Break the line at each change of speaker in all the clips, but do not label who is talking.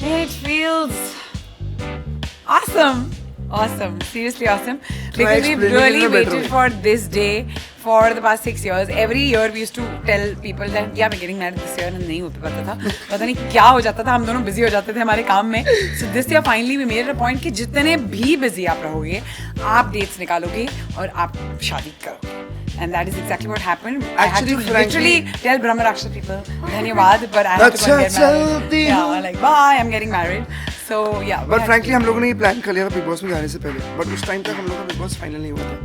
It feels awesome. Awesome. Seriously awesome. Because we've really waited for this day for the past 6 years. Every year we used to tell people that yeah, we're getting married this year, and नहीं हो पाता था. पता नहीं क्या हो जाता था, हम दोनों busy हो जाते थे हमारे काम में. So this year finally we made it a point कि जितने भी busy आप रहोगे, आप dates निकालोगे और आप शादी करोगे. And that is exactly what happened.
Actually,
I had to literally tell Brahma Rakshasa people, धन्यवाद, but I had to go and get married. Yeah, like bye, I'm getting married. So yeah.
But frankly हम लोगों ने ये plan कर लिया था Big Boss में जाने से पहले. But उस time तक हम लोग का Big Boss final नहीं हुआ था.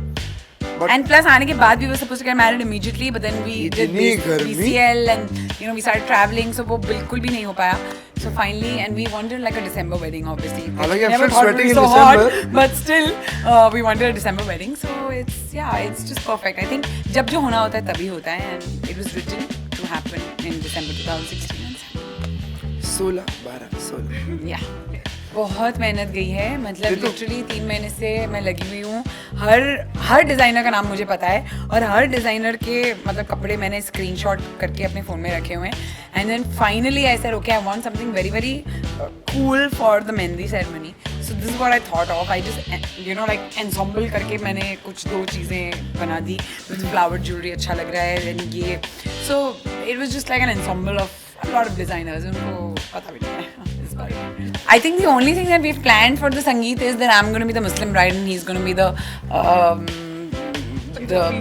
But
and plus आने के बाद we were supposed to get married immediately, but then we did BCL and you know we started traveling, so वो बिल्कुल भी नहीं हो पाया. So finally, and we wanted like a December wedding, obviously.
हालांकि I'm
never
still
thought
sweating
it
in
would be so hot,
December.
but still we wanted a December wedding. So it's just perfect. I think जब जो होना होता है तभी होता है, and it was written to happen in December 2016.
16.
Yeah. बहुत मेहनत गई है, मतलब लिटरली 3 महीने से मैं लगी हुई हूँ. हर डिज़ाइनर का नाम मुझे पता है और हर डिज़ाइनर के मतलब कपड़े मैंने स्क्रीनशॉट करके अपने फ़ोन में रखे हुए हैं. And then finally I said okay, I want something very very cool for the mehndi ceremony. So this is what I thought of. I just you know like ensemble करके मैंने कुछ 2 चीज़ें बना दी. विद फ्लावर ज्वेलरी अच्छा लग रहा है, and ये so it was just like an ensemble of a lot of designers. उनको पता भी नहीं है इस बारे में. I think the only thing that we've planned for the Sangeet is that I'm going to be the Muslim bride and he's going to be the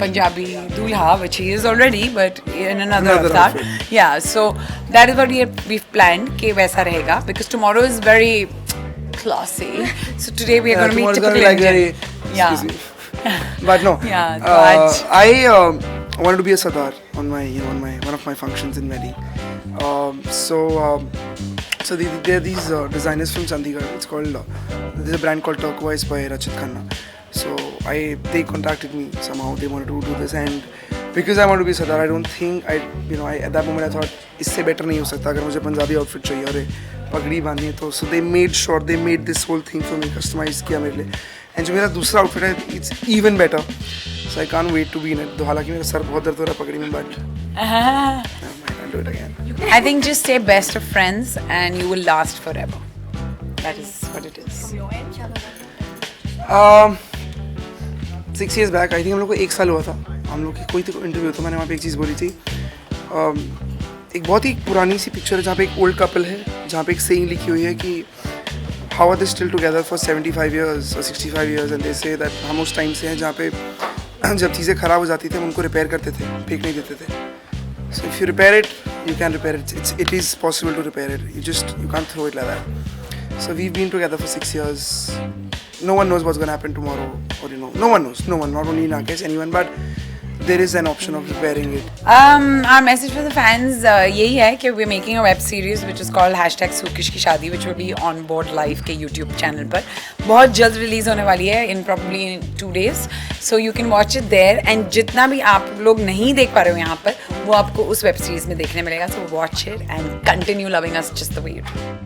Punjabi Dulha, which he is already, but in another avatar.
Outfit.
Yeah, so that is what we've planned कि वैसा रहेगा, because tomorrow is very classy. So today we are going to be typical Indian. Yeah.
But no.
Yeah. So
I wanted to be a Sardar on my one of my functions in wedding. So there are these designers from Chandigarh. It's called there's a brand called Turquoise by Rachit Khanna. So they contacted me somehow. They wanted to do this, and because I want to be Sardar, I don't think at that moment I thought इससे better नहीं हो सकता अगर मुझे Punjabi outfit चाहिए और पगड़ी बांधनी है तो. So they made this whole thing for me, customized किया मेरे लिए. And जो मेरा दूसरा outfit है, it's even better. So I can't wait to be in it. तो हालांकि मेरा सर बहुत दर्द हो रहा है पगड़ी में, but I'll do it again.
I think just stay best of friends and you will last forever. That is what it is.
6 years back, I think हम लोग को 1 साल हुआ था. हम लोग की कोई तो इंटरव्यू था, मैंने वहाँ पे एक चीज़ बोली थी. एक बहुत ही पुरानी सी पिक्चर है जहाँ पे एक ओल्ड कपल है, जहाँ पे एक सेइंग लिखी हुई है कि how are they still together for 75 years or 65 years, and they say that हम उस टाइम से हैं जहाँ पे जब चीज़ें ख़राब हो जाती थी हम उनको रिपेयर करते थे, फेंक नहीं देते थे. So if you repair it, you can repair it. It is possible to repair it. You can't throw it like that. So we've been together for 6 years. No one knows what's going to happen tomorrow, or no one knows. No one, not only Nagesh, anyone, but there is an option of repairing it.
Our message for the fans यही है कि we're making a web series which is called #Sukish की शादी, which will be on board live के YouTube channel पर. बहुत जल्द release होने वाली है, in probably 2 days. So you can watch it there, and जितना भी आप लोग नहीं देख पा रहे हो यहाँ पर वो आपको उस वेब सीरीज में देखने मिलेगा. So watch it and continue loving us just the way you do.